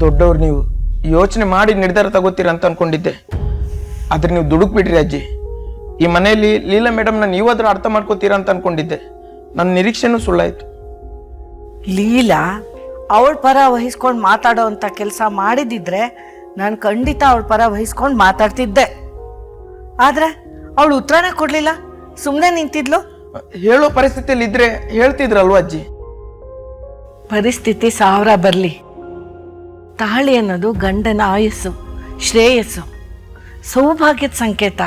ದೊಡ್ಡವ್ರು ನೀವು ಯೋಚನೆ ಮಾಡಿ ನಿರ್ಧಾರ ತಗೋತೀರ ಅಂತ ಅನ್ಕೊಂಡಿದ್ದೆ. ಆದ್ರೆ ನೀವು ದುಡುಕ್ಬಿಟ್ರಿ ಅಜ್ಜಿ. ಈ ಮನೆಯಲ್ಲಿ ಲೀಲಾ ಮೇಡಮ್ನ ನೀವಾದ್ರೂ ಅರ್ಥ ಮಾಡ್ಕೋತೀರಾ ಅಂತ ಅನ್ಕೊಂಡಿದ್ದೆ. ನನ್ನ ನಿರೀಕ್ಷೆನೂ ಸುಳ್ಳಾಯ್ತು. ಲೀಲಾ ಅವಳ ಪರ ವಹಿಸ್ಕೊಂಡು ಮಾತಾಡೋ ಅಂತ ಕೆಲಸ ಮಾಡಿದಿದ್ರೆ ನಾನು ಖಂಡಿತ ಅವಳ ಪರ ವಹಿಸ್ಕೊಂಡು ಮಾತಾಡ್ತಿದ್ದೆ. ಆದ್ರೆ ಅವಳು ಉತ್ತರನೇ ಕೊಡ್ಲಿಲ್ಲ, ಸುಮ್ಮನೆ ನಿಂತಿದ್ಲು. ಹೇಳೋ ಪರಿಸ್ಥಿತಿಯಲ್ಲಿ ಇದ್ರೆ ಹೇಳ್ತಿದ್ರಲ್ವ ಅಜ್ಜಿ. ಪರಿಸ್ಥಿತಿ 1000 ಬರಲಿ, ತಾಳಿ ಅನ್ನೋದು ಗಂಡನ ಆಯಸ್ಸು, ಶ್ರೇಯಸ್ಸು, ಸೌಭಾಗ್ಯದ ಸಂಕೇತ.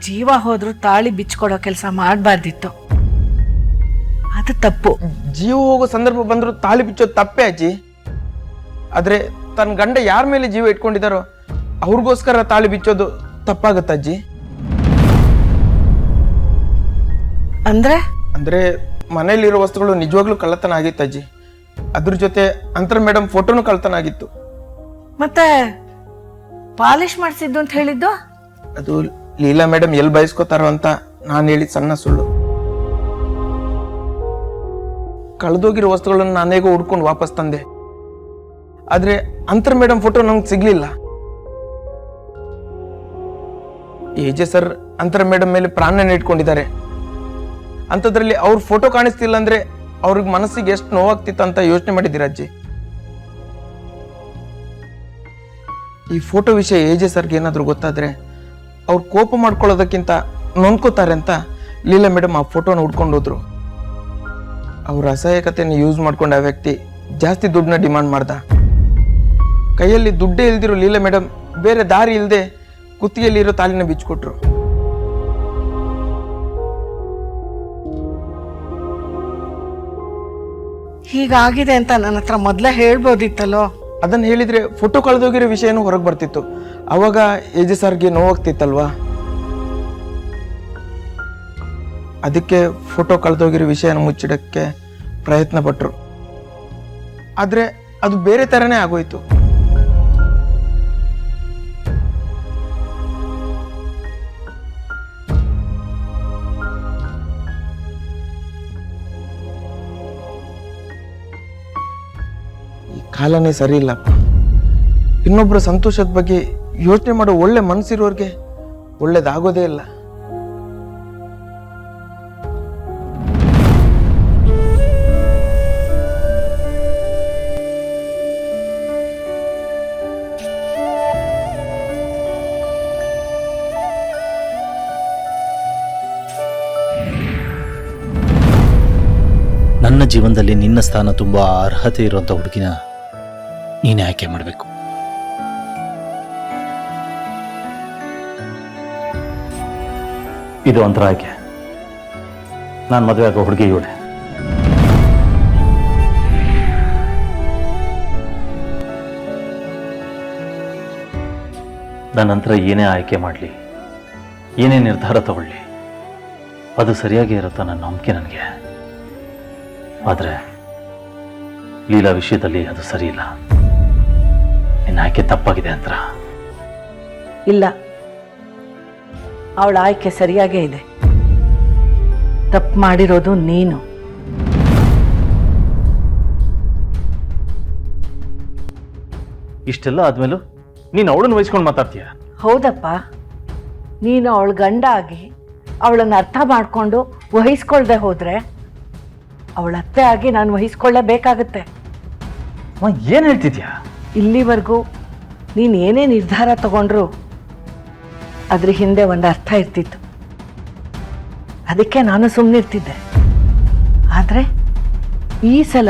ಜೀವ ಹೋದ್ರೂ ತಾಳಿ ಬಿಚ್ಕೊಡೋ ಕೆಲಸ ಮಾಡಬಾರ್ದಿತ್ತು, ಅದು ತಪ್ಪು. ಜೀವ ಹೋಗೋ ಸಂದರ್ಭ ಬಂದ್ರು ತಾಳಿ ಬಿಚ್ಚೋದು ತಪ್ಪೇ ಅಜ್ಜಿ. ಆದ್ರೆ ತನ್ನ ಗಂಡ ಯಾರ ಮೇಲೆ ಜೀವ ಇಟ್ಕೊಂಡಿದಾರೋ ಅವ್ರಿಗೋಸ್ಕರ ತಾಳಿ ಬಿಚ್ಚೋದು ತಪ್ಪಾಗತ್ತ ಅಜ್ಜಿ. ಅಂದ್ರೆ ಮನೆಯಲ್ಲಿರೋ ವಸ್ತುಗಳು ನಿಜವಾಗ್ಲೂ ಕಳ್ಳತನ ಆಗಿತ್ತು ಅಜ್ಜಿ. ಅದ್ರ ಜೊತೆ ಅಂತರ ಮೇಡಮ್ ಫೋಟೋನು ಕಳ್ಳತನ ಆಗಿತ್ತು. ಮತ್ತೆ ಪಾಲಿಶ್ ಮಾಡಿಸಿದ್ದು ಅಂತ ಹೇಳಿದ್ದು ಅದು ಲೀಲಾ ಮೇಡಮ್ ಎಲ್ಲಿ ಬಯಸ್ಕೋತಾರೋ ಅಂತ ನಾನು ಹೇಳಿದ ಸಣ್ಣ ಸುಳ್ಳು. ಕಳೆದೋಗಿರೋ ವಸ್ತುಗಳನ್ನು ನಾನೇಗೋ ಹುಡ್ಕೊಂಡು ವಾಪಸ್ ತಂದೆ. ಆದ್ರೆ ಅಂತರ ಮೇಡಮ್ ಫೋಟೋ ನಂಗೆ ಸಿಗ್ಲಿಲ್ಲ. ಎಜೆ ಸರ್ ಅಂತರ ಮೇಡಮ್ ಮೇಲೆ ಪ್ರಾಣನ ಇಟ್ಕೊಂಡಿದ್ದಾರೆ. ಅಂಥದ್ರಲ್ಲಿ ಅವ್ರ ಫೋಟೋ ಕಾಣಿಸ್ತಿಲ್ಲ ಅಂದ್ರೆ ಅವ್ರಿಗೆ ಮನಸ್ಸಿಗೆ ಎಷ್ಟು ನೋವಾಗ್ತಿತ್ತು ಅಂತ ಯೋಚನೆ ಮಾಡಿದ್ದೀರ ಅಜ್ಜಿ. ಈ ಫೋಟೋ ವಿಷಯ ಎಜೆ ಸರ್ಗೆ ಏನಾದ್ರು ಗೊತ್ತಾದ್ರೆ ಅವ್ರು ಕೋಪ ಮಾಡ್ಕೊಳ್ಳೋದಕ್ಕಿಂತ ನೊಂದ್ಕೋತಾರೆ ಅಂತ ಲೀಲಾ ಮೇಡಮ್ ಆ ಫೋಟೋನ ಹುಡ್ಕೊಂಡು ಹೋದ್ರು. ಅವ್ರ ಅಸಹಾಯಕತೆಯನ್ನು ಯೂಸ್ ಮಾಡ್ಕೊಂಡ ಆ ವ್ಯಕ್ತಿ ಜಾಸ್ತಿ ದುಡ್ಡನ್ನ ಡಿಮಾಂಡ್ ಮಾಡ್ದ. ಕೈಯಲ್ಲಿ ದುಡ್ಡೇ ಇಲ್ದಿರೋ ಲೀಲಾ ಮೇಡಮ್ ಬೇರೆ ದಾರಿ ಇಲ್ಲದೆ ಕುತ್ತಿಗೆಯಲ್ಲಿರೋ ತಾಲಿನ ಬಿಚ್ಕೊಟ್ರು. ಹೀಗಾಗಿದೆ ಅಂತ ನನ್ನ ಹತ್ರ ಮೊದಲೇ ಹೇಳ್ಬೋದಿತ್ತಲ್ಲೋ. ಅದನ್ನ ಹೇಳಿದ್ರೆ ಫೋಟೋ ಕಳೆದೋಗಿರೋ ವಿಷಯನೂ ಹೊರಗೆ ಬರ್ತಿತ್ತು. ಅವಾಗ ಎಜೆ ಸರ್ಗೆ ನೋವಾಗ್ತಿತ್ತಲ್ವಾ. ಅದಕ್ಕೆ ಫೋಟೋ ಕಳೆದೋಗಿರೋ ವಿಷಯನ ಮುಚ್ಚಿಡಕ್ಕೆ ಪ್ರಯತ್ನ ಪಟ್ರು. ಆದ್ರೆ ಅದು ಬೇರೆ ತರನೇ ಆಗೋಯ್ತು. ಈ ಕಾಲನೇ ಸರಿ ಇಲ್ಲಪ್ಪ. ಇನ್ನೊಬ್ಬರ ಸಂತೋಷದ ಬಗ್ಗೆ ಯೋಚನೆ ಮಾಡೋ ಒಳ್ಳೆ ಮನಸ್ಸಿರೋರ್ಗೆ ಒಳ್ಳೇದಾಗೋದೇ ಇಲ್ಲ. ನನ್ನ ಜೀವನದಲ್ಲಿ ನಿನ್ನ ಸ್ಥಾನ ತುಂಬ ಅರ್ಹತೆ ಇರುವಂಥ ಹುಡುಗಿನ ನೀನೇ ಆಯ್ಕೆ ಮಾಡಬೇಕು. ಇದು ಒಂಥರ ಆಯ್ಕೆ. ನಾನು ಮದುವೆ ಆಗೋ ಹುಡುಗಿ ಇವಳೆ. ನನ್ನ ನಂತರ ಏನೇ ಆಯ್ಕೆ ಮಾಡಲಿ, ಏನೇ ನಿರ್ಧಾರ ತಗೊಳ್ಳಿ, ಅದು ಸರಿಯಾಗಿ ಇರುತ್ತೋ ನನ್ನ ನಂಬಿಕೆ ನನಗೆ. ಆದರೆ ಲೀಲಾ ವಿಷಯದಲ್ಲಿ ಅದು ಸರಿ ಇಲ್ಲ. ನಿನ್ನ ಆಯ್ಕೆ ತಪ್ಪಾಗಿದೆ ಅಂತ. ಇಲ್ಲ, ಅವಳ ಆಯ್ಕೆ ಸರಿಯಾಗೇ ಇದೆ. ತಪ್ಪು ಮಾಡಿರೋದು ನೀನು. ಇಷ್ಟೆಲ್ಲ ಆದ್ಮೇಲೂ ನೀನು ಅವಳನ್ನು ವಹಿಸ್ಕೊಂಡು ಮಾತಾಡ್ತೀಯ? ಹೌದಪ್ಪ, ನೀನು ಅವಳ ಗಂಡ ಆಗಿ ಅವಳನ್ನು ಅರ್ಥ ಮಾಡಿಕೊಂಡು ವಹಿಸ್ಕೊಳ್ದೆ ಹೋದ್ರೆ ಅವಳ ಅತ್ತೆ ಆಗಿ ನಾನು ವಹಿಸ್ಕೊಳ್ಳೇಬೇಕಾಗತ್ತೆ. ಏನು ಹೇಳ್ತಿದ್ಯಾ? ಇಲ್ಲಿವರೆಗೂ ನೀನು ಏನೇ ನಿರ್ಧಾರ ತಗೊಂಡ್ರು ಅದ್ರ ಹಿಂದೆ ಒಂದು ಅರ್ಥ ಇರ್ತಿತ್ತು. ಅದಕ್ಕೆ ನಾನು ಸುಮ್ಮನಿರ್ತಿದ್ದೆ. ಆದರೆ ಈ ಸಲ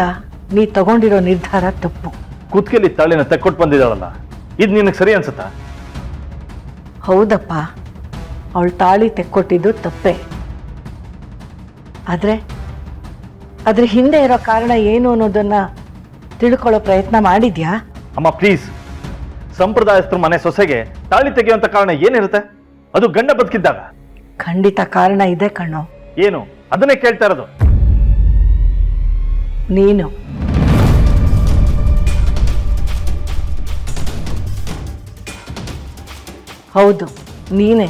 ನೀ ತಗೊಂಡಿರೋ ನಿರ್ಧಾರ ತಪ್ಪು. ಕುತ್ತಿಗೆಲಿ ತಾಳಿನ ತೆಕ್ಕೊಟ್ಟು ಬಂದಿದ್ದಾಳಲ್ಲ, ಇದು ನಿನಗೆ ಸರಿ ಅನ್ಸುತ್ತಾ? ಹೌದಪ್ಪ, ಅವಳು ತಾಳಿ ತೆಕ್ಕೊಟ್ಟಿದ್ದು ತಪ್ಪೇ. ಆದರೆ ಅದ್ರ ಹಿಂದೆ ಇರೋ ಕಾರಣ ಏನು ಅನ್ನೋದನ್ನ ತಿಳ್ಕೊಳ್ಳೋ ಪ್ರಯತ್ನ ಮಾಡಿದ್ಯಾ? ಅಮ್ಮ ಪ್ಲೀಸ್, ಸಂಪ್ರದಾಯಸ್ಥರು ಮನೆ ಸೊಸೆಗೆ ತಾಳಿ ತೆಗೆಯುವಂತ ಕಾರಣ ಏನಿರುತ್ತೆ? ಅದು ಗಂಡ ಬದುಕಿದ್ದಾಗ. ಖಂಡಿತ ಕಾರಣ ಇದೆ ಕಣ್ಣೋ. ಏನು? ಅದನ್ನೇ ಕೇಳ್ತಾ ಇರೋದು. ನೀನು ಹೌದು, ನೀನೇ.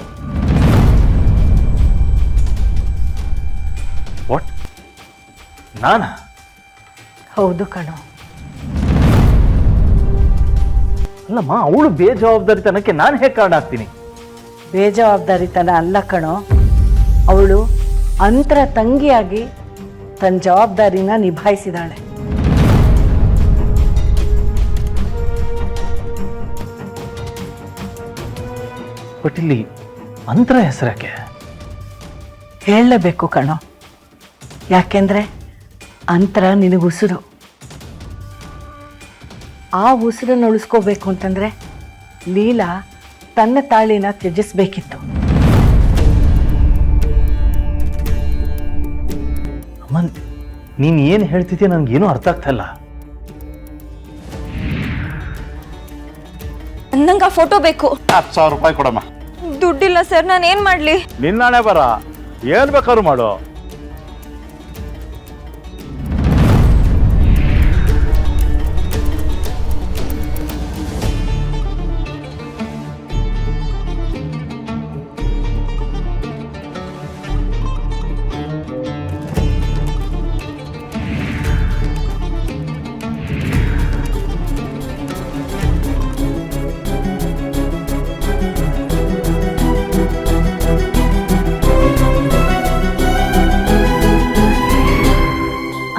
ವಾಟ್? ನಾನಾ? ಹೌದು ಕಣೋ. ಅಲ್ಲಮ್ಮ, ಅವಳು ಬೇಜವಾಬ್ದಾರಿತನಕ್ಕೆ ನಾನು ಹೇಗೆ ಕಾರಣ ಆಗ್ತೀನಿ? ಬೇಜವಾಬ್ದಾರಿತನ ಅಲ್ಲ ಕಣೋ, ಅವಳು ಅಂತರ ತಂಗಿಯಾಗಿ ತನ್ನ ಜವಾಬ್ದಾರಿನ ನಿಭಾಯಿಸಿದಾಳೆ. ಬಟ್ ಇಲ್ಲಿ ಅಂತರ ಹೆಸರಕ್ಕೆ ಹೇಳಲೇಬೇಕು ಕಣೋ, ಯಾಕೆಂದ್ರೆ ಅಂತರ ನಿನಗೆ ಉಸಿರು. ಆ ಉಸಿರನ್ನು ಉಳಿಸ್ಕೋಬೇಕು ಅಂತಂದ್ರೆ ಲೀಲಾ ತನ್ನ ತಾಳಿನ ತ್ಯಜಿಸ್ಬೇಕಿತ್ತು. ಅಮ್ಮ, ನೀನು ಏನು ಹೇಳ್ತಿದ್ಯಾ ನನಗೇನು ಅರ್ಥ ಆಗ್ತಾ ಇಲ್ಲ. ನಂಗೆ ಆ ಫೋಟೋ ಬೇಕು. 10,000 ರೂಪಾಯಿ ಕೊಡಮ್ಮ. ದುಡ್ಡಿಲ್ಲ ಸರ್, ನಾನು ಏನ್ ಮಾಡ್ಲಿ? ನಿನ್ನಾಣೆ ಬರ, ಏನ್ ಬೇಕಾದ್ರು ಮಾಡು.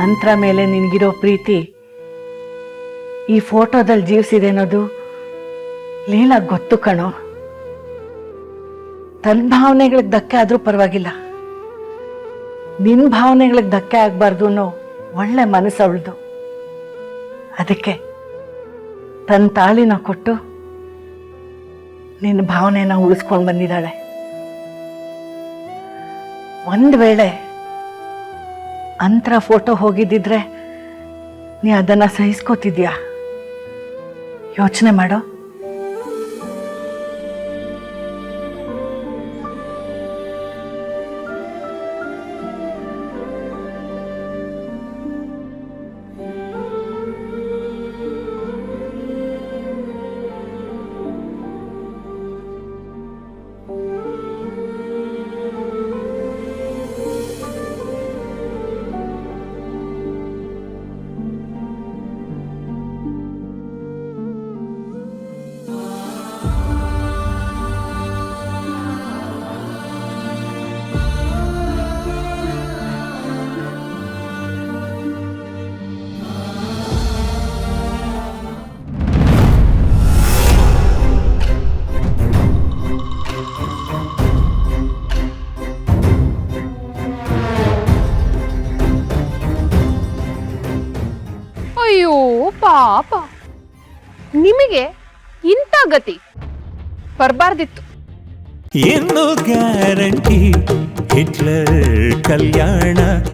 ಅಂತರ ಮೇಲೆ ನಿನಗಿರೋ ಪ್ರೀತಿ ಈ ಫೋಟೋದಲ್ಲಿ ಜೀವಿಸಿದೆ ಅನ್ನೋದು ಲೀಲಾ ಗೊತ್ತು ಕಣೋ. ತನ್ನ ಭಾವನೆಗಳಿಗೆ ಧಕ್ಕೆ ಆದ್ರೂ ಪರವಾಗಿಲ್ಲ, ನಿನ್ನ ಭಾವನೆಗಳಿಗೆ ಧಕ್ಕೆ ಆಗ್ಬಾರ್ದು ಅನ್ನೋ ಒಳ್ಳೆ ಮನಸ್ಸು ಅವಳ್ದು. ಅದಕ್ಕೆ ತನ್ನ ತಾಳಿನ ಕೊಟ್ಟು ನಿನ್ನ ಭಾವನೆನ ಉಳಿಸ್ಕೊಂಡು ಬಂದಿದ್ದಾಳೆ. ಒಂದು ವೇಳೆ ಅಂತರ ಫೋಟೋ ಹೋಗಿದ್ದಿದ್ರೆ ನೀ ಅದನ್ನ ಸಹಿಸ್ಕೋತಿದ್ಯಾ? ಯೋಚನೆ ಮಾಡೋ. ಅಯ್ಯೋ ಪಾಪ, ನಿಮಗೆ ಇಂಥ ಗತಿ ಬರಬಾರ್ದಿತ್ತು. ಏನು ಗ್ಯಾರಂಟಿ ಹಿಟ್ಲರ್ ಕಲ್ಯಾಣ